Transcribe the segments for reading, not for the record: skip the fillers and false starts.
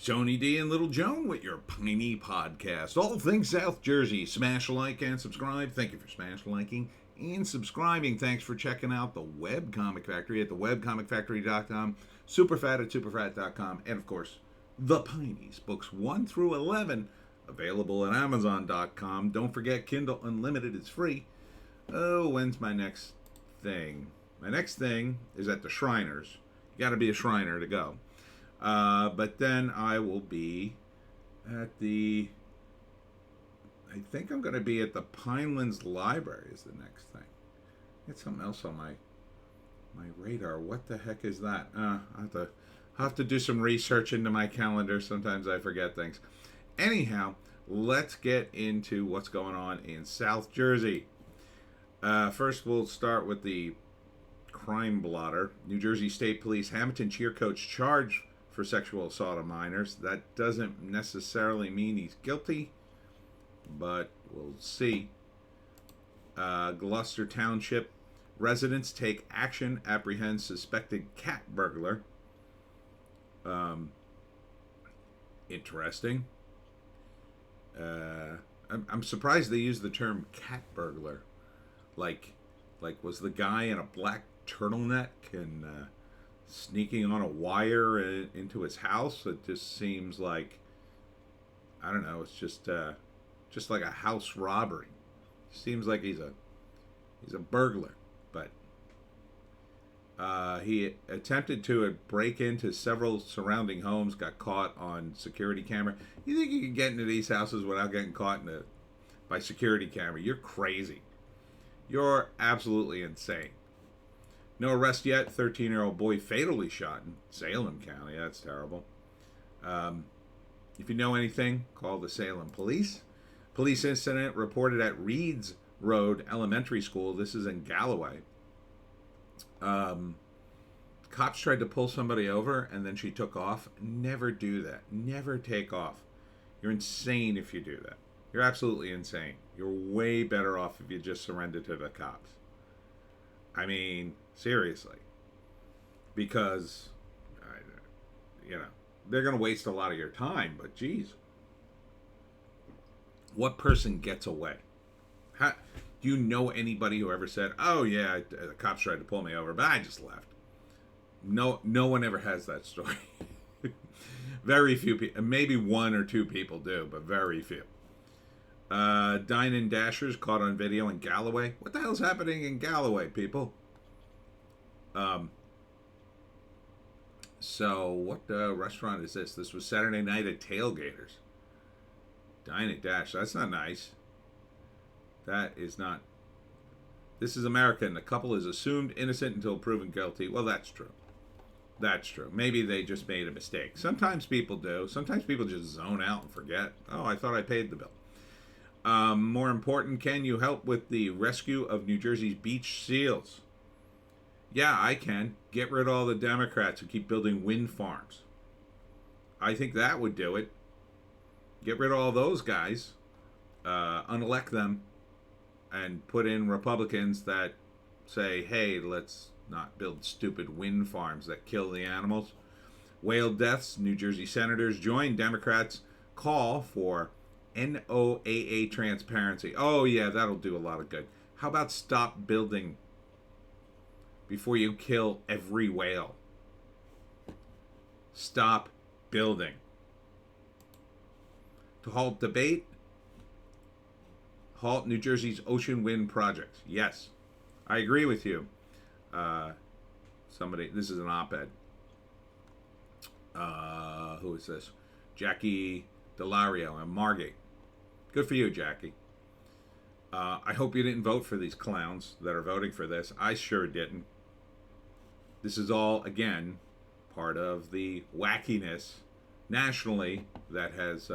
Tony D and Little Joan with your Piney podcast. All things South Jersey. Smash like and subscribe. Thank you for smash liking and subscribing. Thanks for checking out the Web Comic Factory at thewebcomicfactory.com, superfat at superfat.com, and of course, the Pineys, books 1 through 11, available at amazon.com. Don't forget, Kindle Unlimited is free. Oh, when's my next thing? My next thing is at the Shriners. You got to be a Shriner to go. But then I will be at I think I'm going to be at the Pinelands Library is the next thing. It's something else on my radar. What the heck is that? I have to do some research into my calendar. Sometimes I forget things. Anyhow, let's get into what's going on in South Jersey. First, we'll start with the crime blotter. New Jersey State Police Hamilton cheer coach charged for sexual assault of minors. That doesn't necessarily mean he's guilty, but we'll see. Gloucester Township residents take action, apprehend suspected cat burglar. Interesting. I'm surprised they use the term cat burglar. Like was the guy in a black turtleneck and sneaking on a wire into his house? It just seems like, I don't know, it's just like a house robbery. Seems like he's a burglar, but he attempted to break into several surrounding homes, got caught on security camera. You think you can get into these houses without getting caught by security camera? You're crazy. You're absolutely insane. No arrest yet. 13-year-old boy fatally shot in Salem County. That's terrible. If you know anything, call the Salem police. Police incident reported at Reeds Road Elementary School. This is in Galloway. Cops tried to pull somebody over and then she took off. Never do that. Never take off. You're insane if you do that. You're absolutely insane. You're way better off if you just surrender to the cops. I mean, seriously. Because, they're going to waste a lot of your time, but geez. What person gets away? Do you know anybody who ever said, oh yeah, the cops tried to pull me over, but I just left? No one ever has that story. Very few people, maybe one or two people do, but very few. Dine and Dashers caught on video in Galloway. What the hell's happening in Galloway, people? So what restaurant is this? This was Saturday night at Tailgaters. Dine and Dash. That's not nice. That is not. This is America, and the couple is assumed innocent until proven guilty. Well, that's true. That's true. Maybe they just made a mistake. Sometimes people do. Sometimes people just zone out and forget. Oh, I thought I paid the bill. More important, can you help with the rescue of New Jersey's beach seals? Yeah, I can. Get rid of all the Democrats who keep building wind farms. I think that would do it. Get rid of all those guys. Unelect them. And put in Republicans that say, hey, let's not build stupid wind farms that kill the animals. Whale deaths. New Jersey senators join Democrats' call for NOAA transparency. Oh, yeah, that'll do a lot of good. How about stop building before you kill every whale? Stop building. To halt debate, halt New Jersey's ocean wind projects. Yes, I agree with you. This is an op-ed. Who is this? Jackie Delario and Margate. Good for you, Jackie. I hope you didn't vote for these clowns that are voting for this. I sure didn't. This is all, again, part of the wackiness nationally that has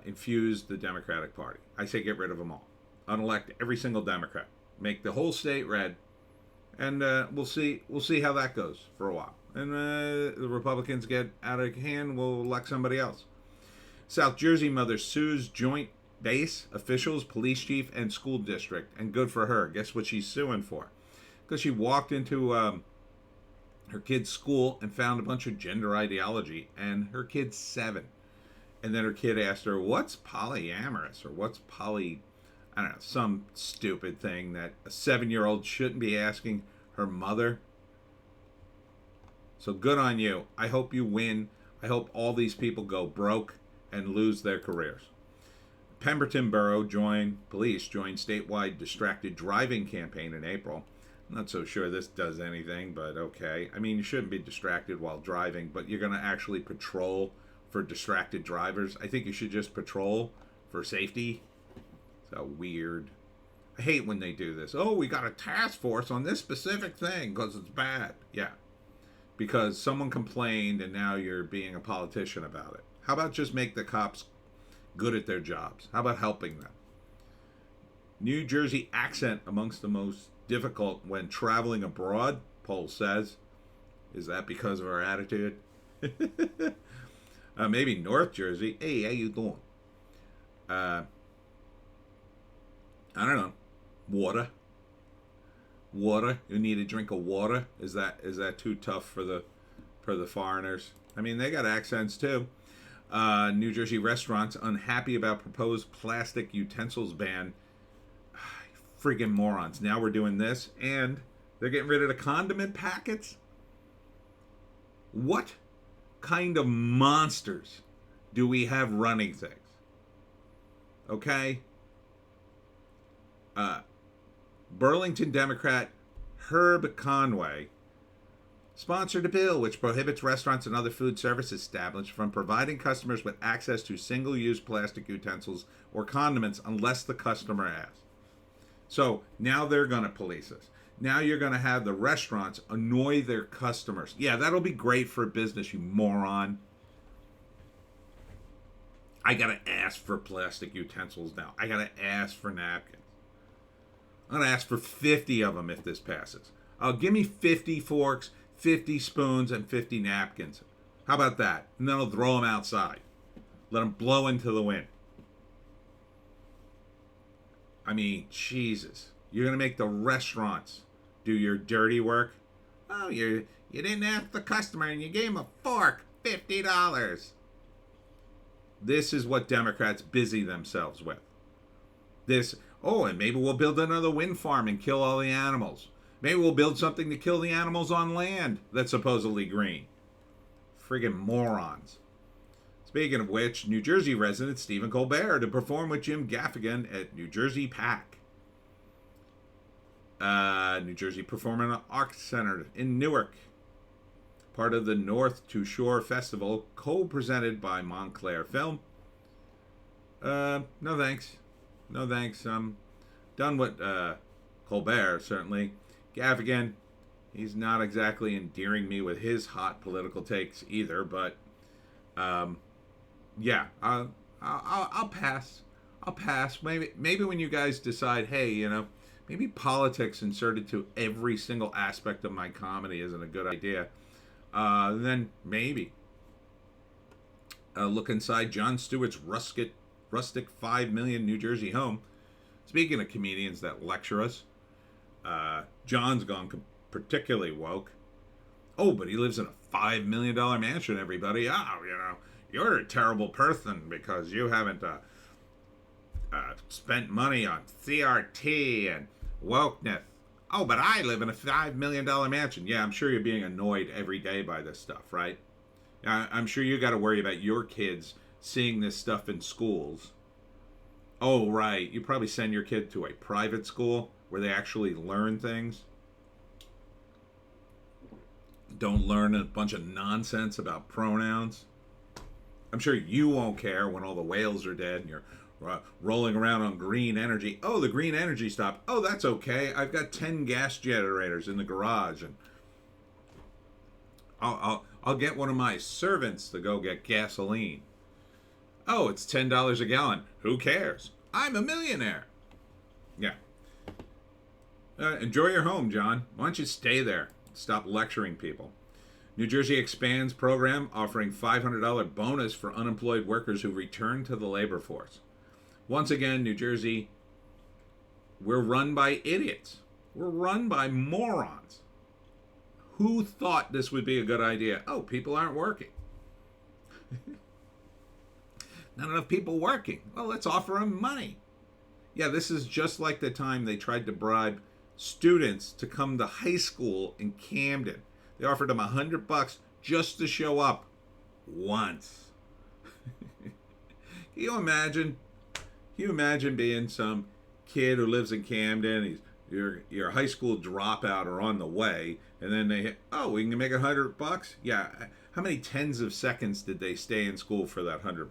infused the Democratic Party. I say get rid of them all. Unelect every single Democrat. Make the whole state red. And we'll see how that goes for a while. And the Republicans get out of hand, we'll elect somebody else. South Jersey mother sues joint base officials, police chief, and school district. And good for her. Guess what she's suing for? Because she walked into her kid's school and found a bunch of gender ideology, and her kid's 7. And then her kid asked her, what's polyamorous, or what's I don't know, some stupid thing that a 7-year-old shouldn't be asking her mother. So good on you. I hope you win. I hope all these people go broke and lose their careers. Pemberton Borough police joined statewide distracted driving campaign in April. I'm not so sure this does anything, but okay. I mean, you shouldn't be distracted while driving, but you're going to actually patrol for distracted drivers. I think you should just patrol for safety. So weird. I hate when they do this. Oh, we got a task force on this specific thing because it's bad. Yeah. Because someone complained and now you're being a politician about it. How about just make the cops good at their jobs? How about helping them? New Jersey accent amongst the most difficult when traveling abroad, poll says. Is that because of our attitude? Maybe North Jersey. Hey, how you doing? I don't know. Water. You need a drink of water. Is that too tough for the foreigners? I mean, they got accents too. New Jersey restaurants unhappy about proposed plastic utensils ban. Friggin' morons. Now we're doing this, and they're getting rid of the condiment packets? What kind of monsters do we have running things? Okay? Burlington Democrat Herb Conway sponsored a bill which prohibits restaurants and other food service establishments from providing customers with access to single-use plastic utensils or condiments unless the customer asks. So now they're going to police us. Now you're going to have the restaurants annoy their customers. Yeah, that'll be great for business, you moron. I got to ask for plastic utensils now. I got to ask for napkins. I'm going to ask for 50 of them if this passes. Give me 50 forks, 50 spoons, and 50 napkins. How about that? And then I'll throw them outside. Let them blow into the wind. I mean, Jesus. You're going to make the restaurants do your dirty work? Oh, you didn't ask the customer and you gave him a fork. $50. This is what Democrats busy themselves with. And maybe we'll build another wind farm and kill all the animals. Maybe we'll build something to kill the animals on land that's supposedly green. Friggin' morons. Speaking of which, New Jersey resident Stephen Colbert to perform with Jim Gaffigan at New Jersey PAC. New Jersey Performing Arts Center in Newark. Part of the North to Shore Festival, co-presented by Montclair Film. No thanks. No thanks. I'm done with Colbert, certainly. Gaffigan, he's not exactly endearing me with his hot political takes either, but yeah, I'll pass. I'll pass. Maybe when you guys decide, hey, maybe politics inserted to every single aspect of my comedy isn't a good idea, then maybe. Look inside Jon Stewart's rustic $5 million New Jersey home. Speaking of comedians that lecture us, John's gone particularly woke. Oh, but he lives in a $5 million mansion, everybody. Oh, you're a terrible person because you haven't spent money on CRT and wokeness. Oh, but I live in a $5 million mansion. Yeah, I'm sure you're being annoyed every day by this stuff, right? I'm sure you got to worry about your kids seeing this stuff in schools. Oh, right. You probably send your kid to a private school where they actually learn things. Don't learn a bunch of nonsense about pronouns. I'm sure you won't care when all the whales are dead and you're rolling around on green energy. Oh, the green energy stopped. Oh, that's okay. I've got 10 gas generators in the garage, and I'll get one of my servants to go get gasoline. Oh, it's $10 a gallon. Who cares? I'm a millionaire. Yeah. Enjoy your home, John. Why don't you stay there? Stop lecturing people. New Jersey expands program offering $500 bonus for unemployed workers who return to the labor force. Once again, New Jersey, we're run by idiots. We're run by morons. Who thought this would be a good idea? Oh, people aren't working. Not enough people working. Well, let's offer them money. Yeah, this is just like the time they tried to bribe students to come to high school in Camden. They offered them $100 just to show up once. Can you imagine? Can you imagine being some kid who lives in Camden? Your high school dropout or on the way, and then they we can make $100. Yeah, how many tens of seconds did they stay in school for that $100?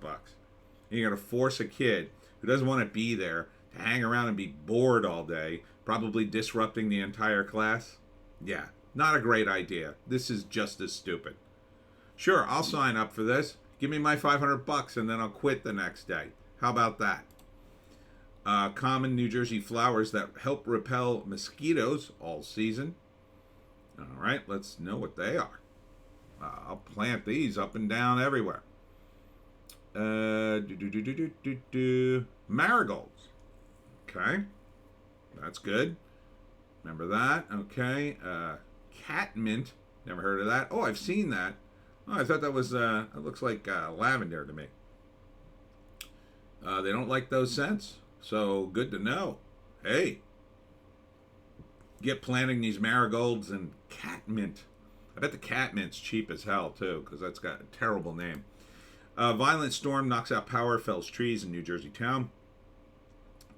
And you're gonna force a kid who doesn't want to be there to hang around and be bored all day, probably disrupting the entire class? Yeah, not a great idea. This is just as stupid. Sure, I'll sign up for this. Give me my $500 and then I'll quit the next day. How about that? Common New Jersey flowers that help repel mosquitoes all season. All right, let's know what they are. I'll plant these up and down everywhere. Marigolds. Okay, that's good. Remember that? Okay. Catmint. Never heard of that. Oh, I've seen that. Oh, I thought that was, it looks like lavender to me. They don't like those scents, so good to know. Hey, get planting these marigolds and catmint. I bet the catmint's cheap as hell, too, because that's got a terrible name. Violent storm knocks out power, fells trees in New Jersey town.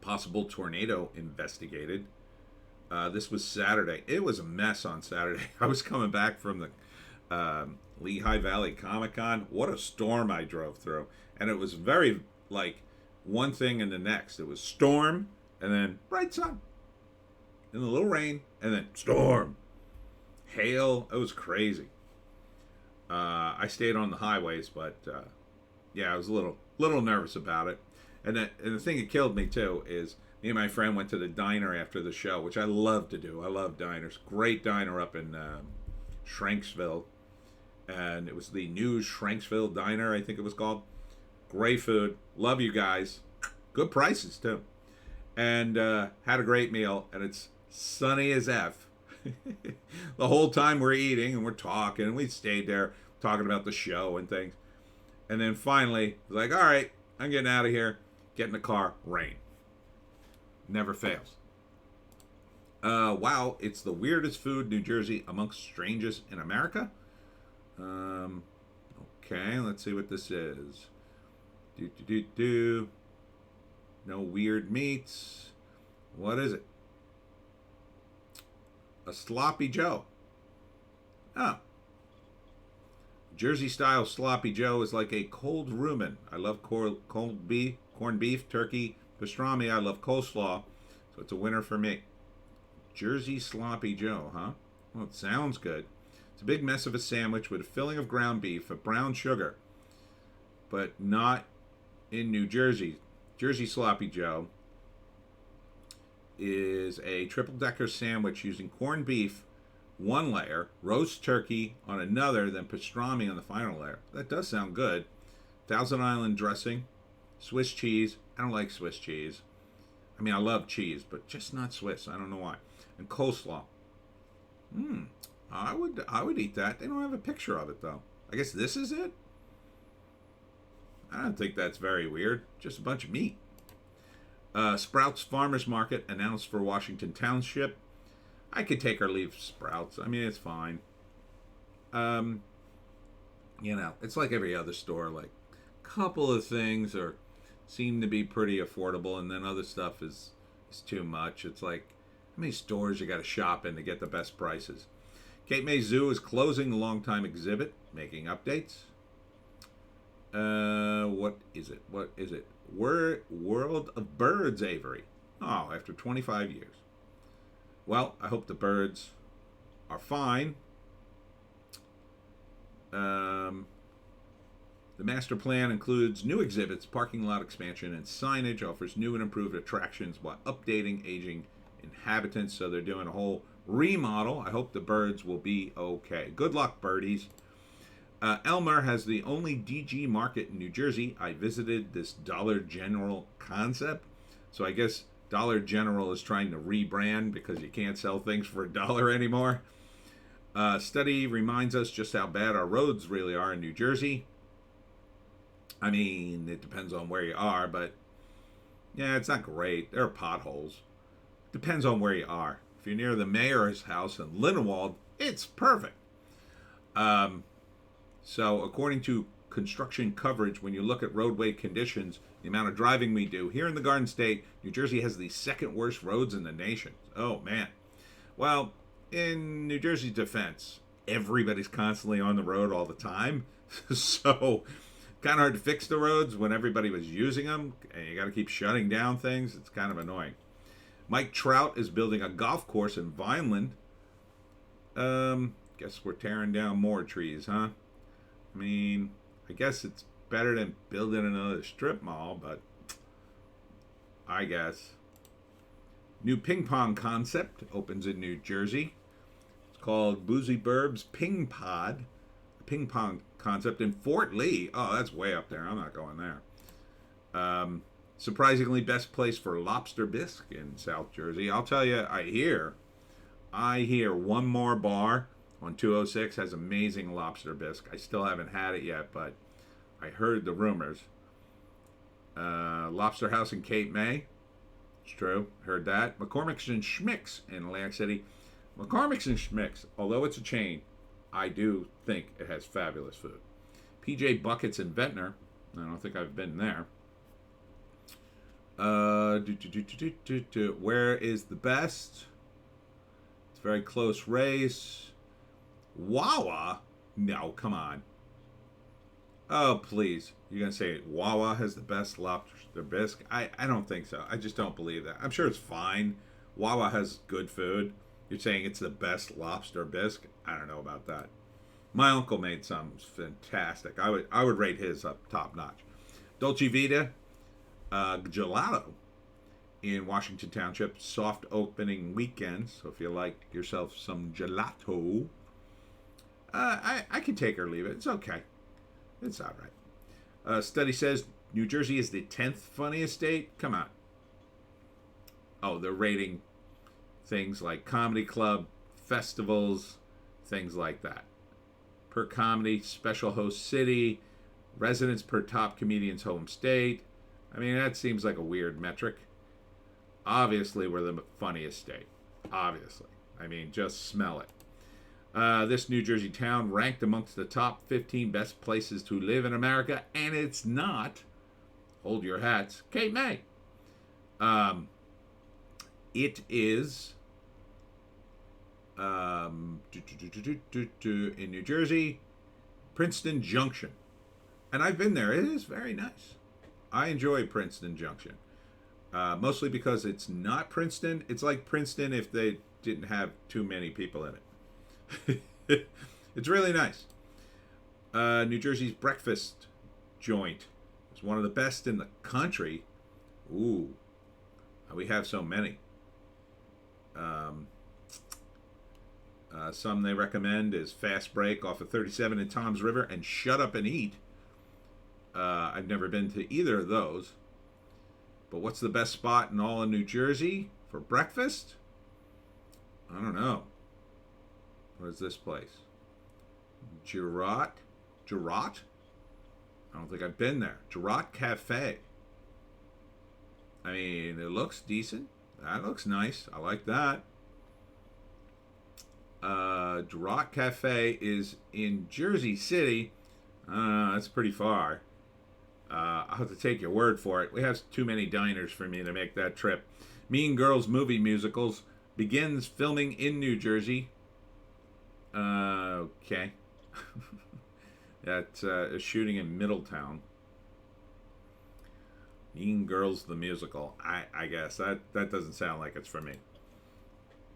Possible tornado investigated. This was Saturday. It was a mess on Saturday. I was coming back from the Lehigh Valley Comic-Con. What a storm I drove through. And it was very, like, one thing and the next. It was storm, and then bright sun. And a little rain, and then storm. Hail. It was crazy. I stayed on the highways, but, yeah, I was a little nervous about it. And the thing that killed me, too, is me and my friend went to the diner after the show, which I love to do. I love diners. Great diner up in Shranksville. And it was the new Shranksville Diner, I think it was called. Great food. Love you guys. Good prices, too. And had a great meal. And it's sunny as F. The whole time we're eating and we're talking. And we stayed there talking about the show and things. And then finally, it was like, all right, I'm getting out of here. Get in the car. Rain. Never fails. Wow, it's the weirdest food, New Jersey, amongst strangest in America. Okay, let's see what this is. No weird meats. What is it? A sloppy Joe. Oh. Jersey-style sloppy Joe is like a cold rumen. I love corned beef, turkey, pastrami. I love coleslaw, so it's a winner for me. Jersey sloppy Joe, huh? Well, it sounds good. It's a big mess of a sandwich with a filling of ground beef, a brown sugar, but not in New Jersey. Jersey sloppy Joe is a triple-decker sandwich using corned beef, one layer, roast turkey on another, then pastrami on the final layer. That does sound good. Thousand Island dressing, Swiss cheese. I don't like Swiss cheese. I mean, I love cheese, but just not Swiss. I don't know why. And coleslaw. I would eat that. They don't have a picture of it, though. I guess this is it? I don't think that's very weird. Just a bunch of meat. Sprouts Farmers Market announced for Washington Township. I could take or leave Sprouts. I mean, it's fine. You know, it's like every other store. Like, a couple of things seem to be pretty affordable, and then other stuff is too much. It's like, how many stores you got to shop in to get the best prices? Cape May Zoo is closing the longtime exhibit, making updates. What is it? World of Birds, Avery. Oh, after 25 years. Well, I hope the birds are fine. The master plan includes new exhibits, parking lot expansion, and signage. Offers new and improved attractions while updating aging inhabitants. So they're doing a whole remodel. I hope the birds will be okay. Good luck, birdies. Elmer has the only DG market in New Jersey. I visited this Dollar General concept. So I guess Dollar General is trying to rebrand because you can't sell things for $1 anymore. Study reminds us just how bad our roads really are in New Jersey. I mean, it depends on where you are, but yeah, it's not great. There are potholes. Depends on where you are. If you're near the mayor's house in Lindenwold, it's perfect. Um, so, according to construction coverage, when you look at roadway conditions, the amount of driving we do here in the Garden State, New Jersey has the second worst roads in the nation. Oh man. Well, in New Jersey's defense, everybody's constantly on the road all the time, so kind of hard to fix the roads when everybody was using them, and you got to keep shutting down things. It's kind of annoying. Mike Trout is building a golf course in Vineland. Guess we're tearing down more trees, huh? I mean, I guess it's better than building another strip mall, but I guess. New ping pong concept opens in New Jersey. It's called Boozy Burbs Ping Pod. A ping pong concept in Fort Lee. Oh, that's way up there. I'm not going there. Surprisingly, best place for lobster bisque in South Jersey. I'll tell you, I hear One More Bar on 206 has amazing lobster bisque. I still haven't had it yet, but I heard the rumors. Lobster House in Cape May. It's true. Heard that. McCormick's and Schmick's in Atlantic City. McCormick's and Schmick's, although it's a chain, I do think it has fabulous food. PJ Buckets in Ventnor. I don't think I've been there. Where is the best? It's a very close race. Wawa? No, come on. Oh, please. You're going to say Wawa has the best lobster bisque? I don't think so. I just don't believe that. I'm sure it's fine. Wawa has good food. You're saying it's the best lobster bisque? I don't know about that. My uncle made some fantastic. I would rate his up top notch. Dolce Vita, gelato in Washington Township. Soft opening weekend. So if you like yourself some gelato, I can take or leave it. It's okay. It's all right. Study says New Jersey is the 10th funniest state. Come on. Oh, they're rating things like comedy club, festivals, things like that. Per comedy, special host city, residents per top comedian's home state. I mean, that seems like a weird metric. Obviously, we're the funniest state. Obviously. I mean, just smell it. This New Jersey town ranked amongst the top 15 best places to live in America, and it's not, hold your hats, Cape May. It is in New Jersey, Princeton Junction. And I've been there. It is very nice. I enjoy Princeton Junction. Mostly because it's not Princeton. It's like Princeton if they didn't have too many people in it. It's really nice. New Jersey's breakfast joint is one of the best in the country. Ooh, we have so many. Some they recommend is Fast Break off of 37 in Tom's River and Shut Up and Eat. I've never been to either of those. But what's the best spot in all of New Jersey for breakfast? I don't know. What is this place? Girot? I don't think I've been there. Girot Cafe. I mean, it looks decent. That looks nice. I like that. Girot Cafe is in Jersey City. That's pretty far. I'll have to take your word for it. We have too many diners for me to make that trip. Mean Girls movie musicals begins filming in New Jersey. Okay. That's a shooting in Middletown. Mean Girls the musical. I guess that doesn't sound like it's for me.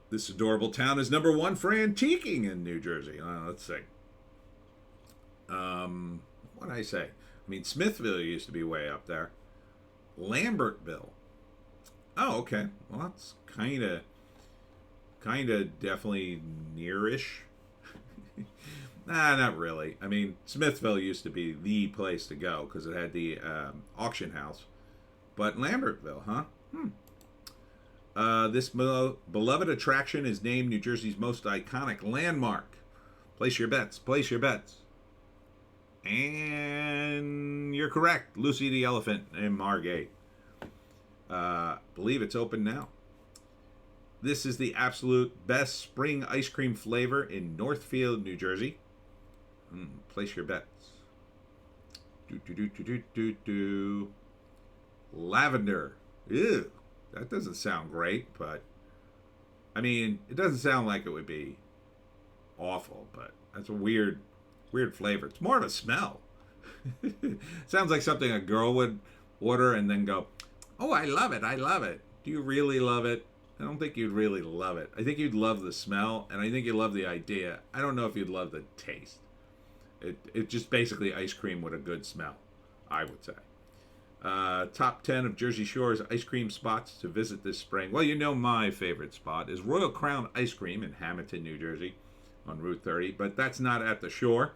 This adorable town is number 1 for antiquing in New Jersey. Let's see. What did I say? I mean, Smithville used to be way up there. Lambertville. Oh, okay. Well, that's kind of definitely nearish. Nah, not really. I mean, Smithville used to be the place to go because it had the auction house. But Lambertville, huh? This beloved attraction is named New Jersey's most iconic landmark Place your bets. Place your bets. And you're correct. Lucy the Elephant in Margate. Believe it's open now. This is the absolute best spring ice cream flavor in Northfield, New Jersey. Place your bets. Lavender. Ew. That doesn't sound great, but I mean, it doesn't sound like it would be awful, but that's a weird flavor. It's more of a smell. Sounds like something a girl would order and then go, "Oh, I love it. I love it." Do you really love it? I don't think you'd really love it. I think you'd love the smell, and I think you'd love the idea. I don't know if you'd love the taste. It just basically ice cream with a good smell, I would say. Top 10 of Jersey Shore's ice cream spots to visit this spring. Well, you know my favorite spot is Royal Crown Ice Cream in Hamilton, New Jersey on Route 30, but that's not at the shore.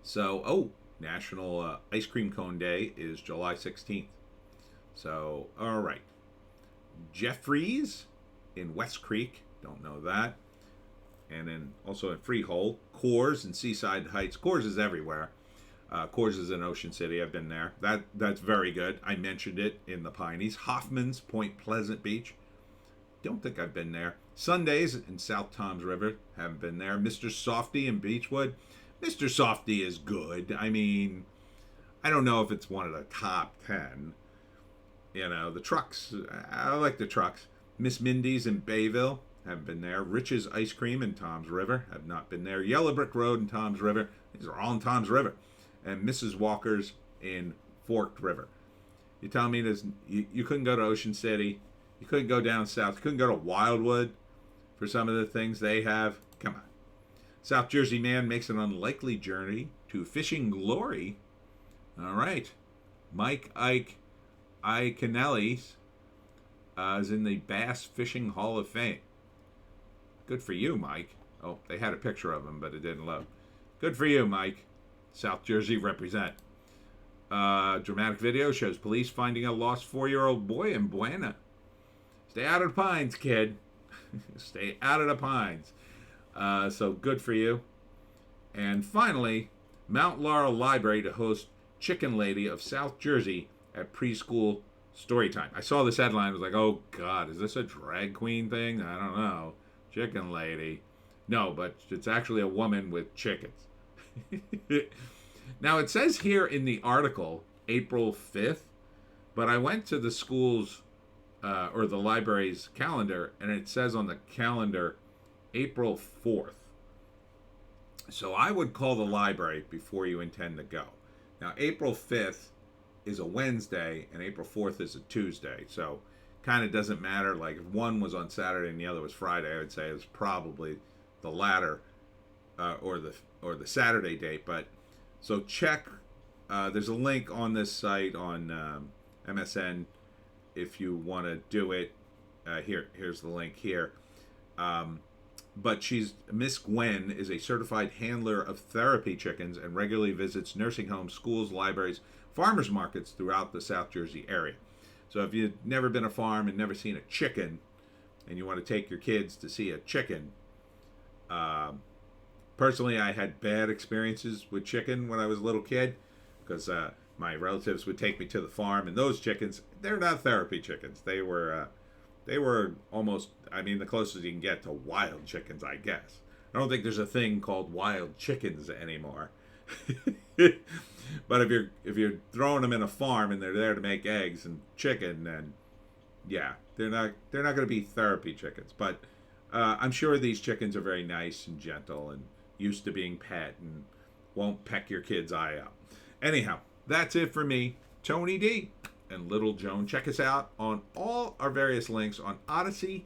So, National Ice Cream Cone Day is July 16th. So, all right. Jeffries in West Creek, don't know that. And then also in Freehold, Coors in Seaside Heights. Coors is everywhere. Coors is in Ocean City. I've been there. That's very good. I mentioned it in the Pineys. Hoffman's, Point Pleasant Beach. Don't think I've been there. Sundays in South Toms River. Haven't been there. Mr. Softy in Beechwood. Mr. Softy is good. I mean, I don't know if it's one of the top 10. You know, the trucks. I like the trucks. Miss Mindy's in Bayville. Haven't been there. Rich's Ice Cream in Toms River. Have not been there. Yellow Brick Road in Toms River. These are all in Toms River. And Mrs. Walker's in Forked River. You tell me you couldn't go to Ocean City. You couldn't go down south. You couldn't go to Wildwood for some of the things they have. Come on. South Jersey man makes an unlikely journey to fishing glory. All right. Mike Ike Iconellis is in the Bass Fishing Hall of Fame. Good for you, Mike. Oh, they had a picture of him, but it didn't load. Good for you, Mike. South Jersey represent. Dramatic video shows police finding a lost 4-year-old boy in Buena. Stay out of the pines, kid. Stay out of the pines. So good for you. And finally, Mount Laurel Library to host Chicken Lady of South Jersey at preschool story time. I saw this headline. I was like, oh, God, is this a drag queen thing? I don't know. Chicken Lady. No, but it's actually a woman with chickens. Now, it says here in the article, April 5th, but I went to the school's or the library's calendar, and it says on the calendar April 4th. So I would call the library before you intend to go. Now, April 5th is a Wednesday, and April 4th is a Tuesday. So kind of doesn't matter. Like if one was on Saturday and the other was Friday, I would say it's probably the latter or the Saturday date. But so check. There's a link on this site on MSN if you want to do it. Here's the link here. But Miss Gwen is a certified handler of therapy chickens and regularly visits nursing homes, schools, libraries, farmers markets throughout the South Jersey area. So if you've never been a farm and never seen a chicken, and you want to take your kids to see a chicken, personally, I had bad experiences with chicken when I was a little kid, because my relatives would take me to the farm, and those chickens, they're not therapy chickens. They were almost, I mean, the closest you can get to wild chickens, I guess. I don't think there's a thing called wild chickens anymore. But if you're throwing them in a farm and they're there to make eggs and chicken, then yeah, they're not going to be therapy chickens. But I'm sure these chickens are very nice and gentle and used to being pet and won't peck your kid's eye out. Anyhow, that's it for me, Tony D and Little Joan. Check us out on all our various links on Odysee,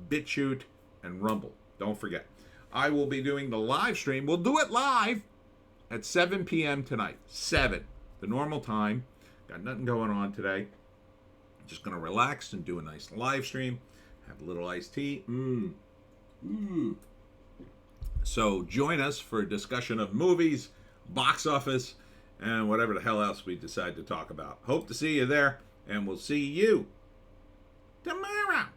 Bitchute, and Rumble. Don't forget, I will be doing the live stream. We'll do it live at 7 p.m. tonight. 7, the normal time. Got nothing going on today. Just going to relax and do a nice live stream. Have a little iced tea. So join us for a discussion of movies, box office, and whatever the hell else we decide to talk about. Hope to see you there, and we'll see you tomorrow.